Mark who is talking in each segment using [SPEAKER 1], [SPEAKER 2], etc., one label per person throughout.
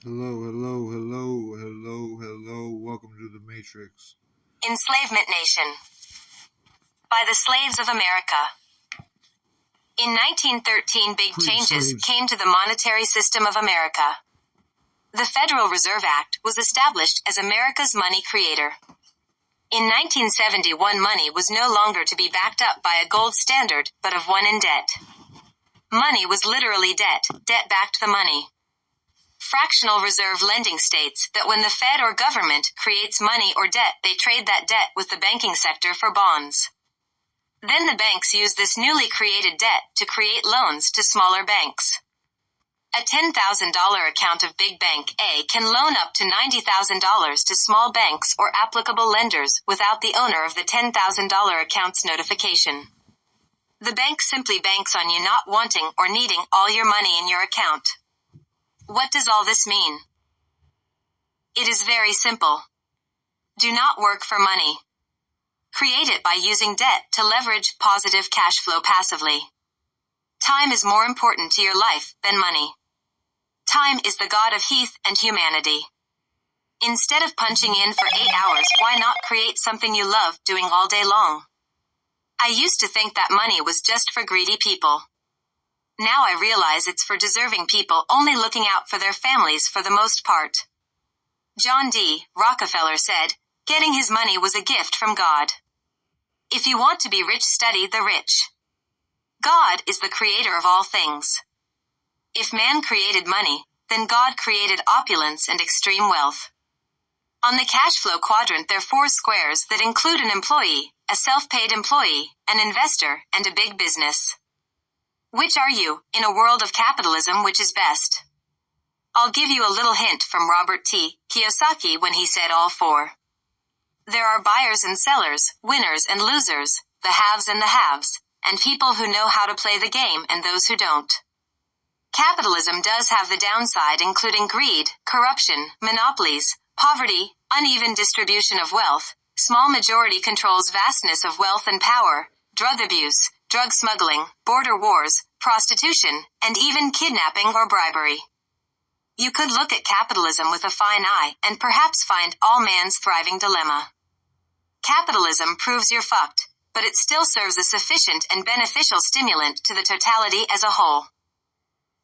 [SPEAKER 1] Hello, hello, hello, hello, hello. Welcome to the Matrix.
[SPEAKER 2] Enslavement Nation by the Slaves of America. In 1913, big changes came to the monetary system of America. The Federal Reserve Act was established as America's money creator. In 1971, money was no longer to be backed up by a gold standard, but of one in debt. Money was literally debt. Debt backed the money. Fractional reserve lending states that when the Fed or government creates money or debt, they trade that debt with the banking sector for bonds. Then the banks use this newly created debt to create loans to smaller banks. A $10,000 account of Big Bank A can loan up to $90,000 to small banks or applicable lenders without the owner of the $10,000 account's notification. The bank simply banks on you not wanting or needing all your money in your account. What does all this mean? It is very simple. Do not work for money. Create it by using debt to leverage positive cash flow passively. Time is more important to your life than money. Time is the god of heath and humanity. Instead of punching in for 8 hours, why not create something you love doing all day long? I used to think that money was just for greedy people. Now I realize it's for deserving people only looking out for their families for the most part. John D. Rockefeller said, getting his money was a gift from God. If you want to be rich, study the rich. God is the creator of all things. If man created money, then God created opulence and extreme wealth. On the cash flow quadrant, there are 4 squares that include an employee, a self-paid employee, an investor, and a big business. Which are you, in a world of capitalism, which is best? I'll give you a little hint from Robert T. Kiyosaki when he said all 4. There are buyers and sellers, winners and losers, the haves and the haves, and people who know how to play the game and those who don't. Capitalism does have the downside, including greed, corruption, monopolies, poverty, uneven distribution of wealth, small majority controls vastness of wealth and power, drug abuse, drug smuggling, border wars, prostitution, and even kidnapping or bribery. You could look at capitalism with a fine eye and perhaps find all man's thriving dilemma. Capitalism proves you're fucked, but it still serves a sufficient and beneficial stimulant to the totality as a whole.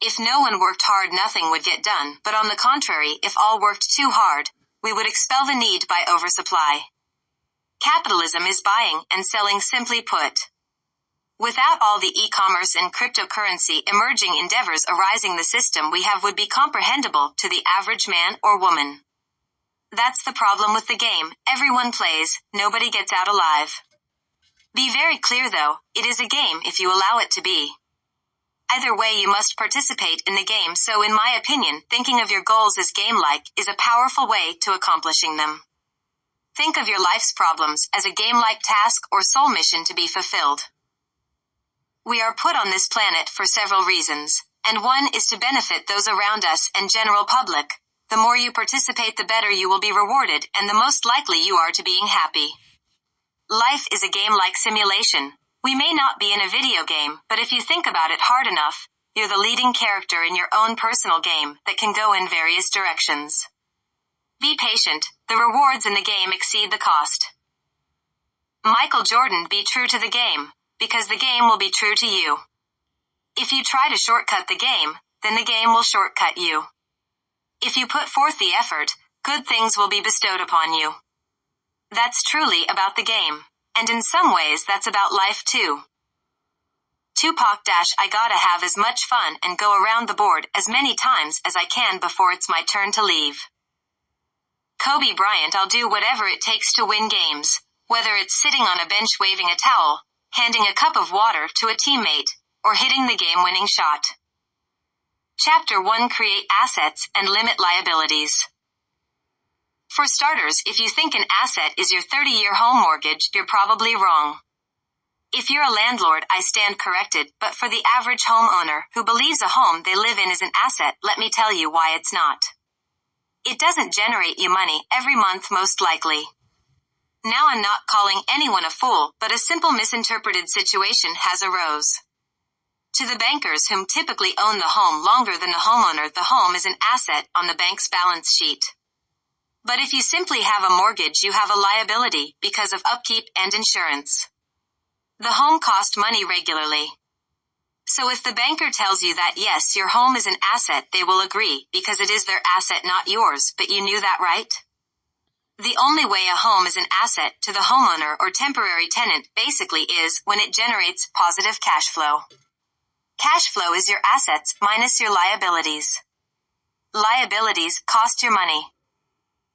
[SPEAKER 2] If no one worked hard, nothing would get done, but on the contrary, if all worked too hard, we would expel the need by oversupply. Capitalism is buying and selling, simply put. Without all the e-commerce and cryptocurrency emerging endeavors arising, the system we have would be comprehensible to the average man or woman. That's the problem with the game. Everyone plays, nobody gets out alive. Be very clear though, it is a game if you allow it to be. Either way, you must participate in the game, so in my opinion, thinking of your goals as game-like is a powerful way to accomplishing them. Think of your life's problems as a game-like task or soul mission to be fulfilled. We are put on this planet for several reasons, and one is to benefit those around us and general public. The more you participate, the better you will be rewarded, and the most likely you are to being happy. Life is a game-like simulation. We may not be in a video game, but if you think about it hard enough, you're the leading character in your own personal game that can go in various directions. Be patient. The rewards in the game exceed the cost. Michael Jordan, be true to the game, because the game will be true to you. If you try to shortcut the game, then the game will shortcut you. If you put forth the effort, good things will be bestowed upon you. That's truly about the game, and in some ways that's about life too. Tupac - I gotta have as much fun and go around the board as many times as I can before it's my turn to leave. Kobe Bryant, I'll do whatever it takes to win games, whether it's sitting on a bench waving a towel, handing a cup of water to a teammate, or hitting the game-winning shot. Chapter 1: Create assets and limit liabilities. For starters, if you think an asset is your 30-year home mortgage, you're probably wrong. If you're a landlord, I stand corrected, but for the average homeowner who believes a home they live in is an asset, let me tell you why it's not. It doesn't generate you money every month, most likely. Now I'm not calling anyone a fool, but a simple misinterpreted situation has arose. To the bankers whom typically own the home longer than the homeowner, the home is an asset on the bank's balance sheet. But if you simply have a mortgage, you have a liability because of upkeep and insurance. The home costs money regularly. So if the banker tells you that yes, your home is an asset, they will agree because it is their asset, not yours, but you knew that, right? The only way a home is an asset to the homeowner or temporary tenant basically is when it generates positive cash flow. Cash flow is your assets minus your liabilities. Liabilities cost your money.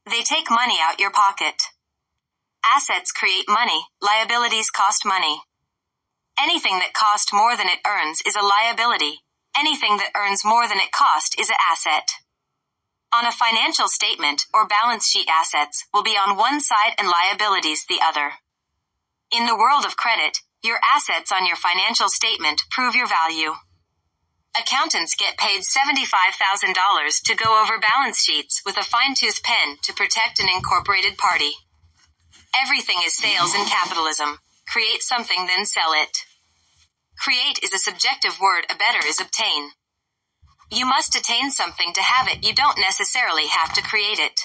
[SPEAKER 2] They take money out your pocket. Assets create money, liabilities cost money. Anything that costs more than it earns is a liability. Anything that earns more than it costs is an asset. On a financial statement or balance sheet, assets will be on one side and liabilities the other. In the world of credit, your assets on your financial statement prove your value. Accountants get paid $75,000 to go over balance sheets with a fine-tooth pen to protect an incorporated party. Everything is sales in capitalism. Create something, then sell it. Create is a subjective word. A better is obtain. You must attain something to have it. You don't necessarily have to create it.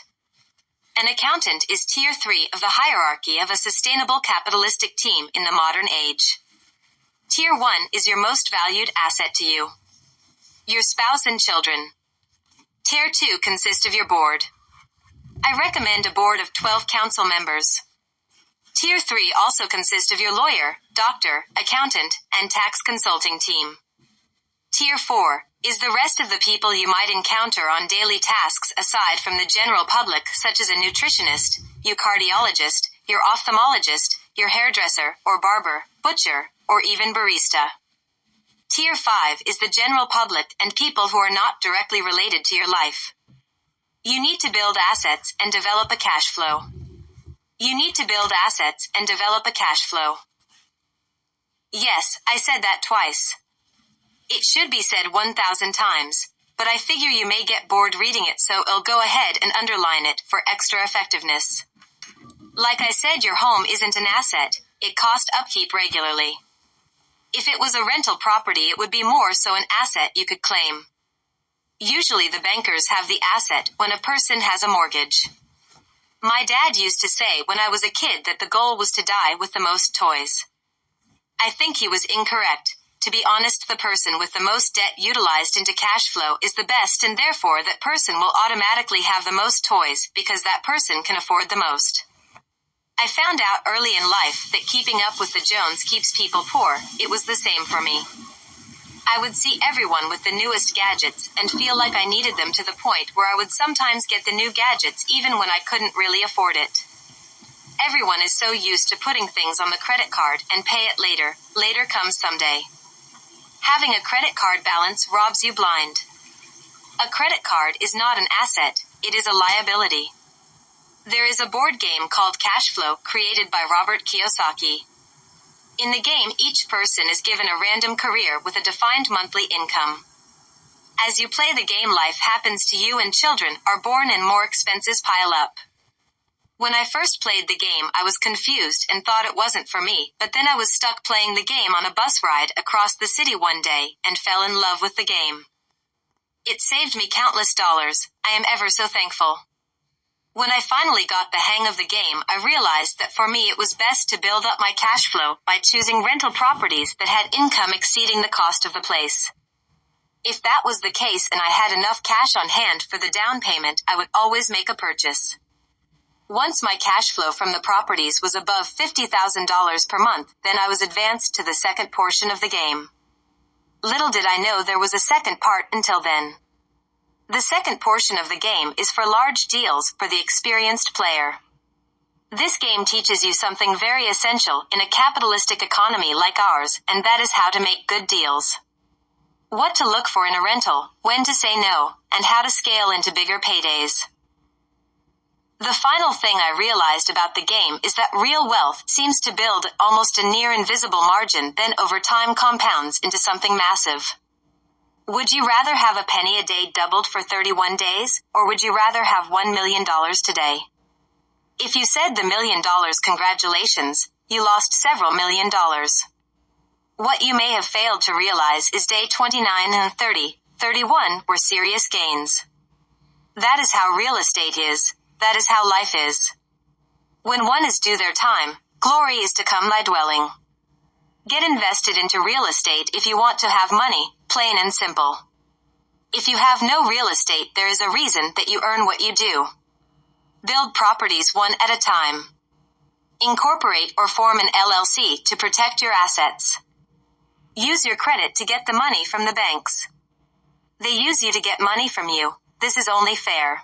[SPEAKER 2] An accountant is tier 3 of the hierarchy of a sustainable capitalistic team in the modern age. Tier 1 is your most valued asset to you. Your spouse and children. Tier 2 consists of your board. I recommend a board of 12 council members. Tier 3 also consists of your lawyer, doctor, accountant, and tax consulting team. Tier 4 is the rest of the people you might encounter on daily tasks aside from the general public, such as a nutritionist, your cardiologist, your ophthalmologist, your hairdresser or barber, butcher, or even barista. Tier 5 is the general public and people who are not directly related to your life. You need to build assets and develop a cash flow. You need to build assets and develop a cash flow. Yes, I said that twice. It should be said 1,000 times, but I figure you may get bored reading it, so I'll go ahead and underline it for extra effectiveness. Like I said, your home isn't an asset. It costs upkeep regularly. If it was a rental property, it would be more so an asset you could claim. Usually the bankers have the asset when a person has a mortgage. My dad used to say when I was a kid that the goal was to die with the most toys. I think he was incorrect. To be honest, the person with the most debt utilized into cash flow is the best, and therefore that person will automatically have the most toys because that person can afford the most. I found out early in life that keeping up with the Jones keeps people poor. It was the same for me. I would see everyone with the newest gadgets and feel like I needed them to the point where I would sometimes get the new gadgets even when I couldn't really afford it. Everyone is so used to putting things on the credit card and pay it later. Later comes someday. Having a credit card balance robs you blind. A credit card is not an asset, it is a liability. There is a board game called Cash Flow created by Robert Kiyosaki. In the game, each person is given a random career with a defined monthly income. As you play the game, life happens to you and children are born and more expenses pile up. When I first played the game, I was confused and thought it wasn't for me, but then I was stuck playing the game on a bus ride across the city one day and fell in love with the game. It saved me countless dollars. I am ever so thankful. When I finally got the hang of the game, I realized that for me it was best to build up my cash flow by choosing rental properties that had income exceeding the cost of the place. If that was the case and I had enough cash on hand for the down payment, I would always make a purchase. Once my cash flow from the properties was above $50,000 per month, then I was advanced to the second portion of the game. Little did I know there was a second part until then. The second portion of the game is for large deals for the experienced player. This game teaches you something very essential in a capitalistic economy like ours, and that is how to make good deals. What to look for in a rental, when to say no, and how to scale into bigger paydays. The final thing I realized about the game is that real wealth seems to build at almost a near invisible margin, then over time compounds into something massive. Would you rather have a penny a day doubled for 31 days, or would you rather have $1 million today? If you said the $1 million, congratulations, you lost several $1 million. What you may have failed to realize is day 29 and 30, 31 were serious gains. That is how real estate is. That is how life is. When one is due their time, glory is to come thy dwelling. Get invested into real estate if you want to have money, plain and simple. If you have no real estate, there is a reason that you earn what you do. Build properties one at a time. Incorporate or form an LLC to protect your assets. Use your credit to get the money from the banks. They use you to get money from you. This is only fair.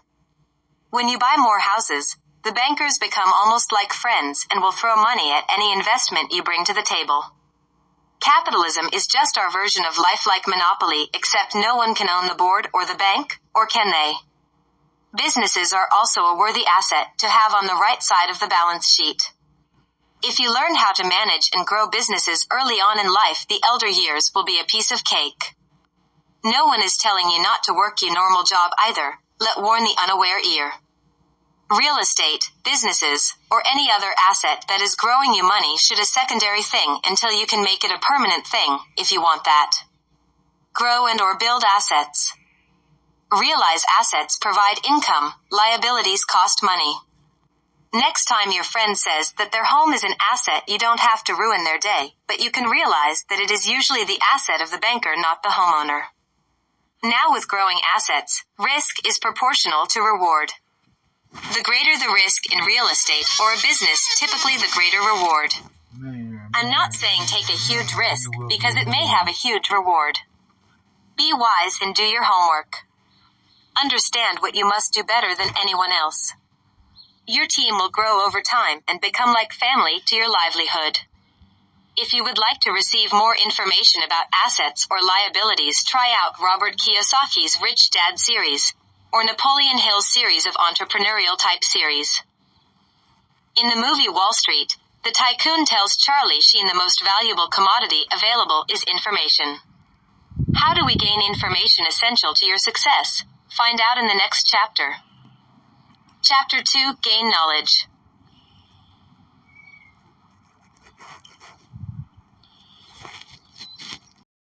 [SPEAKER 2] When you buy more houses, the bankers become almost like friends and will throw money at any investment you bring to the table. Capitalism is just our version of life like Monopoly, except no one can own the board or the bank, or can they? Businesses are also a worthy asset to have on the right side of the balance sheet. If you learn how to manage and grow businesses early on in life, the elder years will be a piece of cake. No one is telling you not to work your normal job either. Let warn the unaware ear. Real estate, businesses, or any other asset that is growing you money should a secondary thing until you can make it a permanent thing, if you want that. Grow and or build assets. Realize assets provide income, liabilities cost money. Next time your friend says that their home is an asset, you don't have to ruin their day, but you can realize that it is usually the asset of the banker, not the homeowner. Now with growing assets, risk is proportional to reward. The greater the risk in real estate or a business, typically the greater reward. I'm not saying take a huge risk, because it may have a huge reward. Be wise and do your homework. Understand what you must do better than anyone else. Your team will grow over time and become like family to your livelihood. If you would like to receive more information about assets or liabilities, try out Robert Kiyosaki's Rich Dad series, or Napoleon Hill's series of entrepreneurial type series. In the movie Wall Street, the tycoon tells Charlie Sheen the most valuable commodity available is information. How do we gain information essential to your success? Find out in the next chapter. Chapter 2, Gain Knowledge.